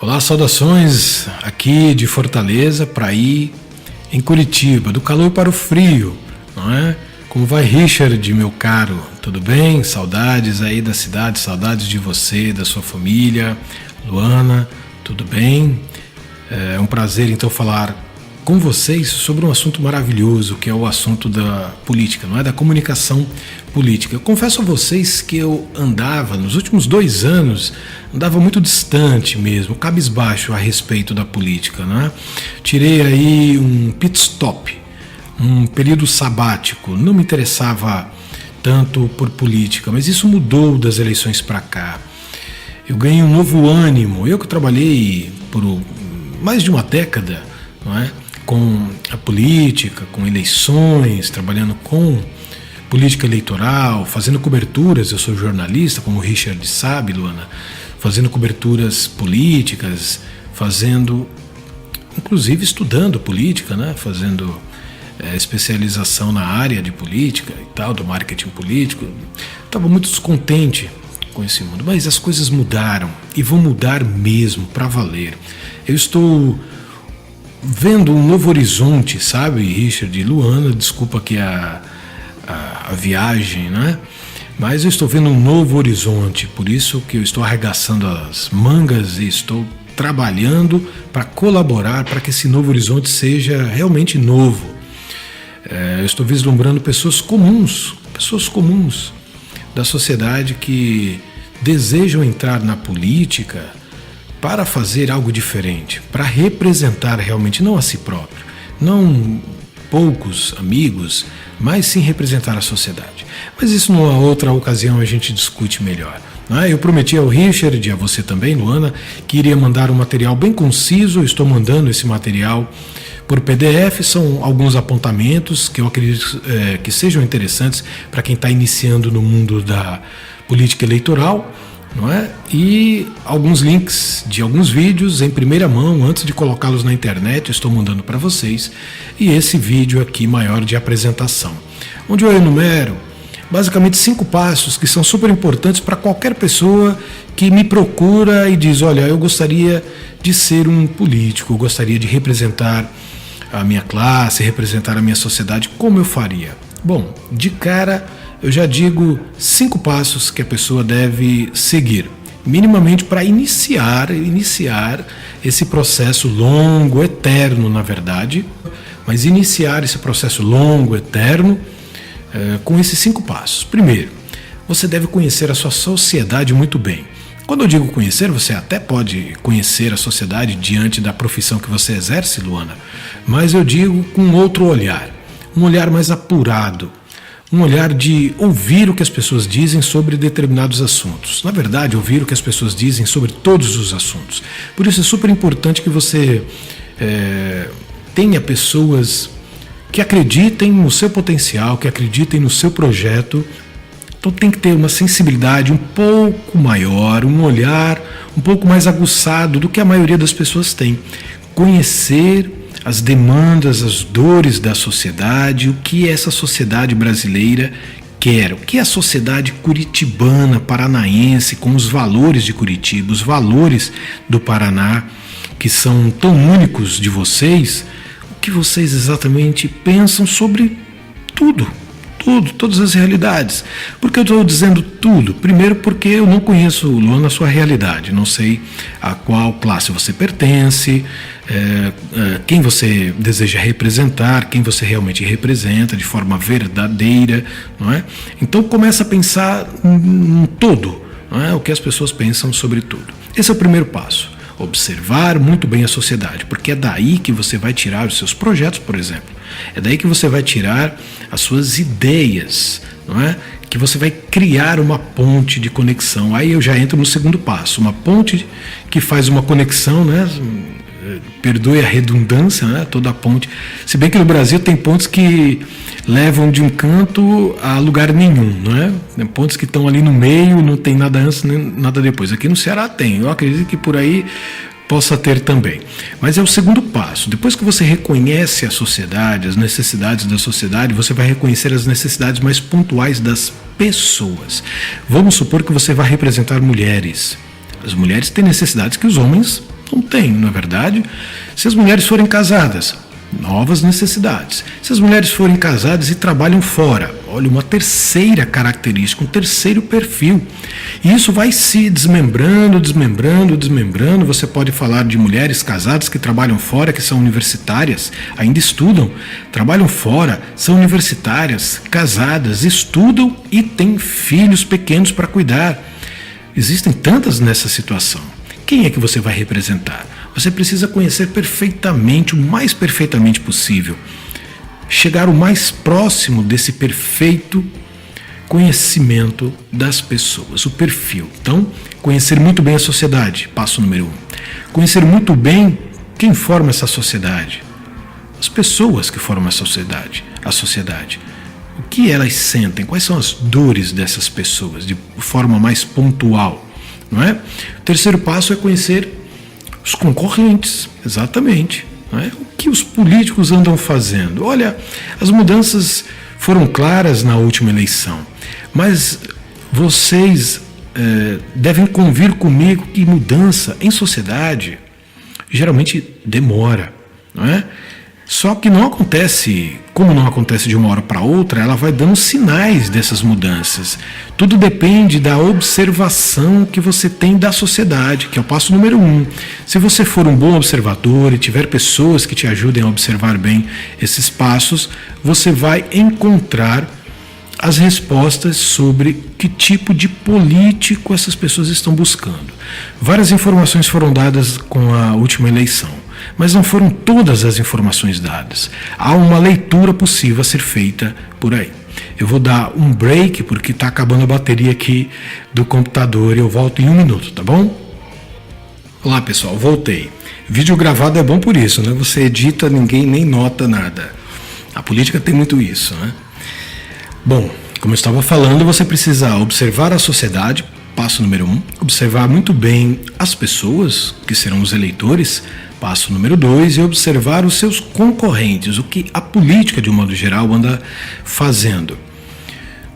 Olá, saudações aqui de Fortaleza para ir em Curitiba, do calor para o frio, não é? Como vai, Richard, meu caro? Tudo bem? Saudades aí da cidade, saudades de você, da sua família. Luana, tudo bem? É um prazer então falar com vocês sobre um assunto maravilhoso, que é o assunto da política, não é? Da comunicação política. Eu confesso a vocês que eu andava, nos últimos 2 anos, andava muito distante mesmo, cabisbaixo a respeito da política, não é? Tirei aí um pit stop, um período sabático, não me interessava tanto por política, mas isso mudou das eleições para cá. Eu ganhei um novo ânimo, eu que trabalhei por mais de uma década, não é? Com a política, com eleições, trabalhando com política eleitoral, fazendo coberturas, eu sou jornalista, como o Richard sabe, Luana, fazendo coberturas políticas, inclusive estudando política, né? Fazendo especialização na área de política e tal, do marketing político. Estava muito descontente com esse mundo, mas as coisas mudaram e vão mudar mesmo, para valer. Eu estou vendo um novo horizonte, sabe, Richard e Luana, desculpa aqui a viagem, né? Mas eu estou vendo um novo horizonte, por isso que eu estou arregaçando as mangas e estou trabalhando para colaborar para que esse novo horizonte seja realmente novo. Eu estou vislumbrando pessoas comuns da sociedade que desejam entrar na política para fazer algo diferente, para representar realmente, não a si próprio, não poucos amigos, mas sim representar a sociedade. Mas isso numa outra ocasião a gente discute melhor. Eu prometi ao Richard e a você também, Luana, que iria mandar um material bem conciso. Eu estou mandando esse material por PDF, são alguns apontamentos que eu acredito que sejam interessantes para quem está iniciando no mundo da política eleitoral, não é? E alguns links de alguns vídeos em primeira mão, antes de colocá-los na internet, eu estou mandando para vocês, e esse vídeo aqui maior de apresentação, onde eu enumero basicamente 5 passos que são super importantes para qualquer pessoa que me procura e diz: olha, eu gostaria de ser um político, eu gostaria de representar a minha classe, representar a minha sociedade, como eu faria? Bom, de cara eu já digo 5 passos que a pessoa deve seguir, minimamente para iniciar esse processo longo, eterno na verdade, mas iniciar esse processo longo, eterno, com esses 5 passos. Primeiro, você deve conhecer a sua sociedade muito bem. Quando eu digo conhecer, você até pode conhecer a sociedade diante da profissão que você exerce, Luana, mas eu digo com outro olhar, um olhar mais apurado, um olhar de ouvir o que as pessoas dizem sobre determinados assuntos. Na verdade, ouvir o que as pessoas dizem sobre todos os assuntos. Por isso é super importante que você tenha pessoas que acreditem no seu potencial, que acreditem no seu projeto. Então tem que ter uma sensibilidade um pouco maior, um olhar um pouco mais aguçado do que a maioria das pessoas tem. Conhecer as demandas, as dores da sociedade, o que essa sociedade brasileira quer, o que a sociedade curitibana, paranaense, com os valores de Curitiba, os valores do Paraná, que são tão únicos de vocês, o que vocês exatamente pensam sobre tudo, todas as realidades. Por que eu estou dizendo tudo? Primeiro porque eu não conheço, Luana, a sua realidade, não sei a qual classe você pertence, quem você deseja representar, quem você realmente representa de forma verdadeira, não é? Então começa a pensar em todo, não é? O que as pessoas pensam sobre tudo. Esse é o primeiro passo. Observar muito bem a sociedade, porque é daí que você vai tirar os seus projetos, por exemplo. É daí que você vai tirar as suas ideias, não é? Que você vai criar uma ponte de conexão. Aí eu já entro no segundo passo, uma ponte que faz uma conexão, né? Perdoe a redundância, né? Toda a ponte. Se bem que no Brasil tem pontes que levam de um canto a lugar nenhum, não é? Tem pontes que estão ali no meio, não tem nada antes nem nada depois. Aqui no Ceará tem, eu acredito que por aí possa ter também. Mas é o segundo passo. Depois que você reconhece a sociedade, as necessidades da sociedade, você vai reconhecer as necessidades mais pontuais das pessoas. Vamos supor que você vai representar mulheres. As mulheres têm necessidades que os homens Não tem, não é verdade? Se as mulheres forem casadas, novas necessidades. Se as mulheres forem casadas e trabalham fora, olha, uma terceira característica, um terceiro perfil. E isso vai se desmembrando. Você pode falar de mulheres casadas que trabalham fora, que são universitárias, ainda estudam, trabalham fora, são universitárias, casadas, estudam e têm filhos pequenos para cuidar. Existem tantas nessa situação. Quem é que você vai representar? Você precisa conhecer perfeitamente, o mais perfeitamente possível. Chegar o mais próximo desse perfeito conhecimento das pessoas, o perfil. Então, conhecer muito bem a sociedade, passo número 1. Conhecer muito bem quem forma essa sociedade. As pessoas que formam a sociedade. O que elas sentem, quais são as dores dessas pessoas, de forma mais pontual, não é? O terceiro passo é conhecer os concorrentes, exatamente. Não é? O que os políticos andam fazendo? Olha, as mudanças foram claras na última eleição, mas vocês devem convir comigo que mudança em sociedade geralmente demora, não é? Só que não acontece, como não acontece de uma hora para outra, ela vai dando sinais dessas mudanças. Tudo depende da observação que você tem da sociedade, que é o passo número 1. Se você for um bom observador e tiver pessoas que te ajudem a observar bem esses passos, você vai encontrar as respostas sobre que tipo de político essas pessoas estão buscando. Várias informações foram dadas com a última eleição, mas não foram todas as informações dadas. Há uma leitura possível a ser feita por aí. Eu vou dar um break porque está acabando a bateria aqui do computador e eu volto em 1 minuto, tá bom? Olá pessoal, voltei. Vídeo gravado é bom por isso, né? Você edita, ninguém nem nota nada. A política tem muito isso, né? Bom, como eu estava falando, você precisa observar a sociedade, passo número 1, observar muito bem as pessoas, que serão os eleitores, passo número 2, e observar os seus concorrentes, o que a política, de um modo geral, anda fazendo.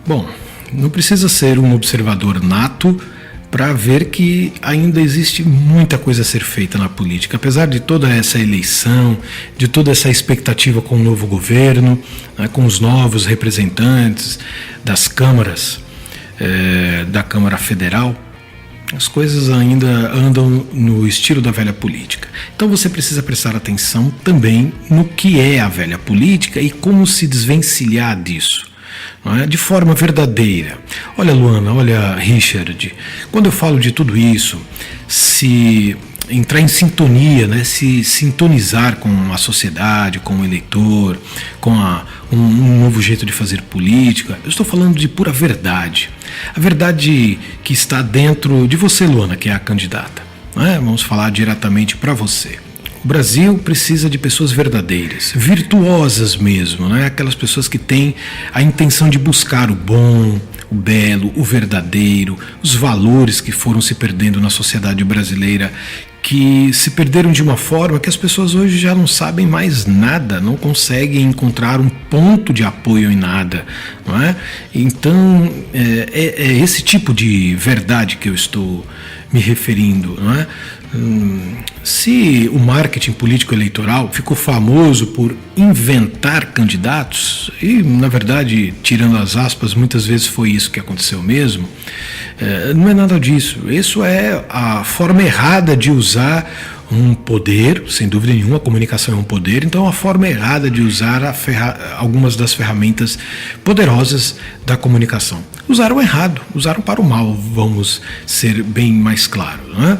Bom, não precisa ser um observador nato para ver que ainda existe muita coisa a ser feita na política. Apesar de toda essa eleição, de toda essa expectativa com o novo governo, né, com os novos representantes das câmaras, da Câmara Federal, as coisas ainda andam no estilo da velha política. Então você precisa prestar atenção também no que é a velha política e como se desvencilhar disso, não é? De forma verdadeira. Olha, Luana, olha, Richard, quando eu falo de tudo isso, se entrar em sintonia, né, se sintonizar com a sociedade, com o eleitor, com um novo jeito de fazer política, eu estou falando de pura verdade. A verdade que está dentro de você, Luana, que é a candidata. Né? Vamos falar diretamente para você. O Brasil precisa de pessoas verdadeiras, virtuosas mesmo, né? Aquelas pessoas que têm a intenção de buscar o bom, o belo, o verdadeiro, os valores que foram se perdendo na sociedade brasileira, que se perderam de uma forma que as pessoas hoje já não sabem mais nada, não conseguem encontrar um ponto de apoio em nada, não é? Então, é esse tipo de verdade que eu estou me referindo, não é? Se o marketing político-eleitoral ficou famoso por inventar candidatos, e na verdade, tirando as aspas, muitas vezes foi isso que aconteceu mesmo, não é nada disso. Isso é a forma errada de usar um poder, sem dúvida nenhuma, a comunicação é um poder, então a forma errada de usar algumas das ferramentas poderosas da comunicação. Usaram errado, usaram para o mal, vamos ser bem mais claros, não é?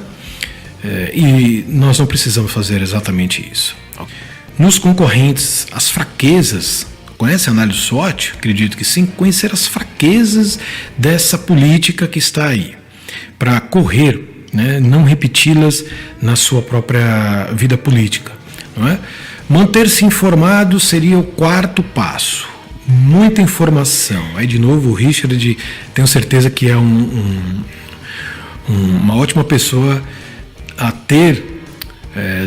E nós não precisamos fazer exatamente isso. Nos concorrentes, as fraquezas, conhece a análise SWOT? Acredito que sim, conhecer as fraquezas dessa política que está aí, para correr, né, não repeti-las na sua própria vida política, não é? Manter-se informado seria o 4º passo. Muita informação. Aí de novo o Richard, tenho certeza que é uma ótima pessoa a ter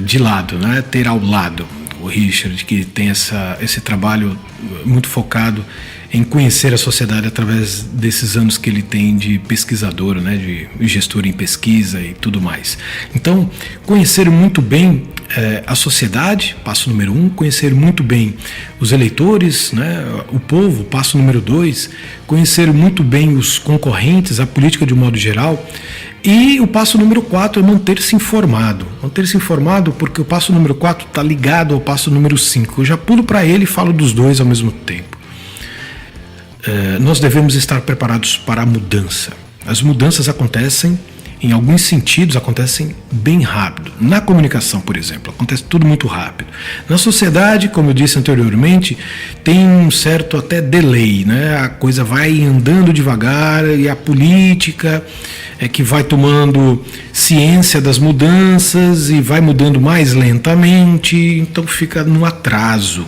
de lado, né? Ter ao lado o Richard, que tem esse trabalho muito focado em conhecer a sociedade através desses anos que ele tem de pesquisador, né, de gestor em pesquisa e tudo mais. Então, conhecer muito bem a sociedade, passo número 1, conhecer muito bem os eleitores, né, o povo, passo número 2, conhecer muito bem os concorrentes, a política de um modo geral. E o passo número 4 é manter-se informado. Manter-se informado porque o passo número 4 está ligado ao passo número 5. Eu já pulo para ele e falo dos dois ao mesmo tempo. Nós devemos estar preparados para a mudança. As mudanças acontecem, em alguns sentidos, acontecem bem rápido. Na comunicação, por exemplo, acontece tudo muito rápido. Na sociedade, como eu disse anteriormente, tem um certo até delay, né? A coisa vai andando devagar e a política é que vai tomando ciência das mudanças e vai mudando mais lentamente, então fica no atraso.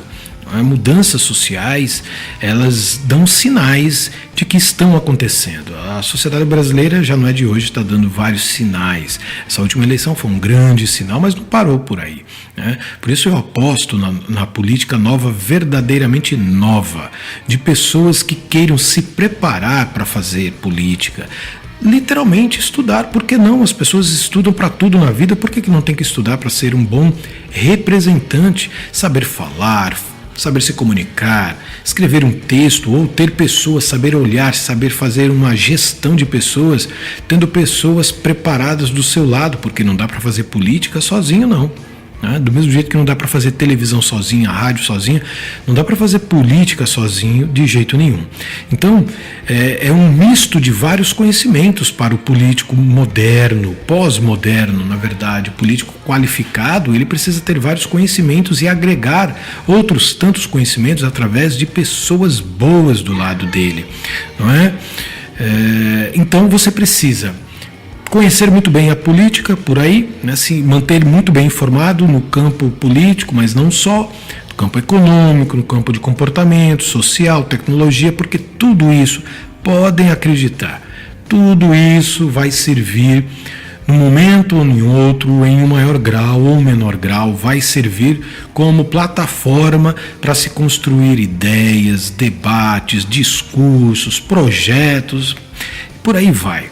Mudanças sociais, elas dão sinais de que estão acontecendo. A sociedade brasileira já não é de hoje, está dando vários sinais. Essa última eleição foi um grande sinal, mas não parou por aí, né? Por isso eu aposto na política nova, verdadeiramente nova, de pessoas que queiram se preparar para fazer política. Literalmente estudar, por que não? As pessoas estudam para tudo na vida, por que não tem que estudar para ser um bom representante? Saber falar, saber se comunicar, escrever um texto ou ter pessoas, saber olhar, saber fazer uma gestão de pessoas, tendo pessoas preparadas do seu lado, porque não dá para fazer política sozinho, não. Do mesmo jeito que não dá para fazer televisão sozinha, rádio sozinha, não dá para fazer política sozinho de jeito nenhum. Então, é um misto de vários conhecimentos para o político moderno, pós-moderno, na verdade. O político qualificado, ele precisa ter vários conhecimentos e agregar outros tantos conhecimentos através de pessoas boas do lado dele, não é? Então, você precisa conhecer muito bem a política por aí, né, se manter muito bem informado no campo político, mas não só, no campo econômico, no campo de comportamento, social, tecnologia, porque tudo isso, podem acreditar, tudo isso vai servir num momento ou em outro, em um maior grau ou menor grau, vai servir como plataforma para se construir ideias, debates, discursos, projetos, por aí vai.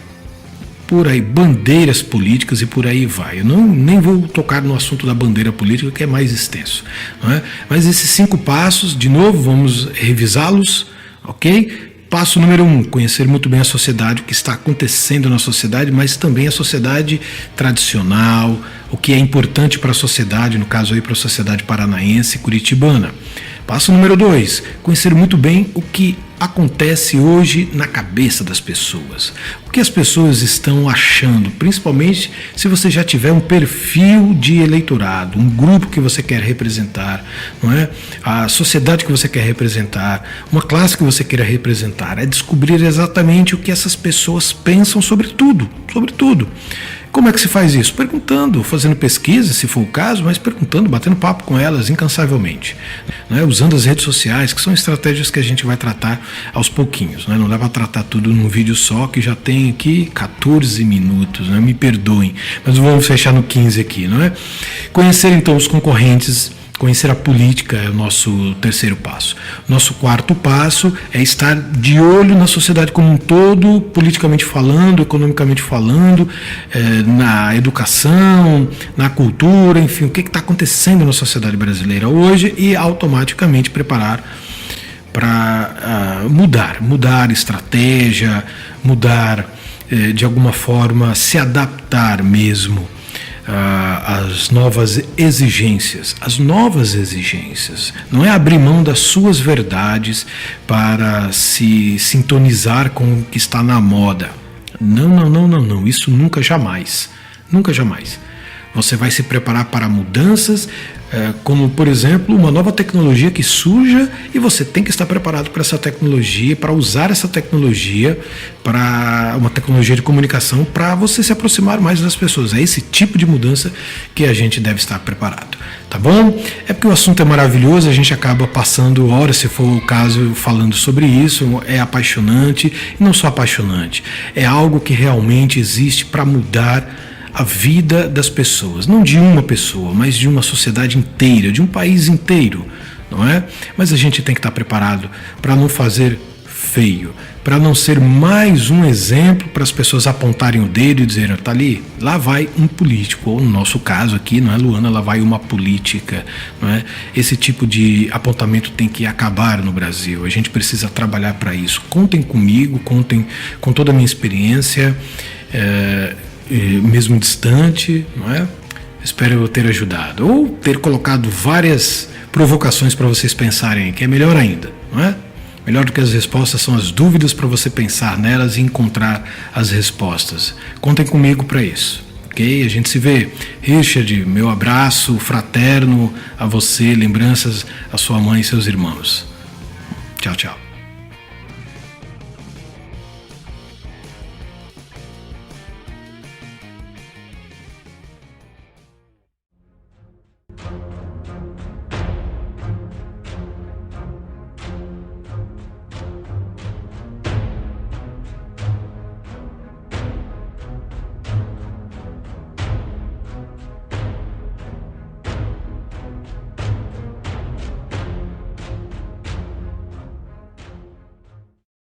Por aí, bandeiras políticas e por aí vai. Eu nem vou tocar no assunto da bandeira política, que é mais extenso, não é? Mas esses 5 passos, de novo, vamos revisá-los, ok? Passo número 1, conhecer muito bem a sociedade, o que está acontecendo na sociedade, mas também a sociedade tradicional, o que é importante para a sociedade, no caso aí para a sociedade paranaense e curitibana. Passo número 2, conhecer muito bem o que acontece hoje na cabeça das pessoas. O que as pessoas estão achando, principalmente se você já tiver um perfil de eleitorado, um grupo que você quer representar, não é? A sociedade que você quer representar, uma classe que você queira representar. É descobrir exatamente o que essas pessoas pensam sobre tudo, sobre tudo. Como é que se faz isso? Perguntando, fazendo pesquisa, se for o caso, mas perguntando, batendo papo com elas incansavelmente, né? Usando as redes sociais, que são estratégias que a gente vai tratar aos pouquinhos, né? Não dá para tratar tudo num vídeo só, que já tem aqui 14 minutos, né? Me perdoem, mas vamos fechar no 15 aqui, não é? Conhecer então os concorrentes, conhecer a política é o nosso 3º passo. Nosso 4º passo é estar de olho na sociedade como um todo, politicamente falando, economicamente falando, na educação, na cultura, enfim, o que está acontecendo na sociedade brasileira hoje e automaticamente preparar para mudar estratégia, mudar de alguma forma, se adaptar mesmo as novas exigências. Não é abrir mão das suas verdades para se sintonizar com o que está na moda. Não. Isso nunca, jamais. Você vai se preparar para mudanças, como, por exemplo, uma nova tecnologia que surja e você tem que estar preparado para essa tecnologia, para usar essa tecnologia, para uma tecnologia de comunicação, para você se aproximar mais das pessoas. É esse tipo de mudança que a gente deve estar preparado, tá bom? É porque o assunto é maravilhoso, a gente acaba passando horas, se for o caso, falando sobre isso. É apaixonante, e não só apaixonante, é algo que realmente existe para mudar a vida das pessoas, não de uma pessoa, mas de uma sociedade inteira, de um país inteiro, não é? Mas a gente tem que estar preparado para não fazer feio, para não ser mais um exemplo para as pessoas apontarem o dedo e dizerem, tá ali, lá vai um político, ou no nosso caso aqui, não é, Luana, lá vai uma política, não é? Esse tipo de apontamento tem que acabar no Brasil, a gente precisa trabalhar para isso. Contem comigo, contem com toda a minha experiência, mesmo distante, não é? Espero eu ter ajudado, ou ter colocado várias provocações para vocês pensarem, que é melhor ainda, não é? Melhor do que as respostas são as dúvidas para você pensar nelas e encontrar as respostas. Contem comigo para isso, ok? A gente se vê. Richard, meu abraço fraterno a você, lembranças à sua mãe e seus irmãos. Tchau, tchau.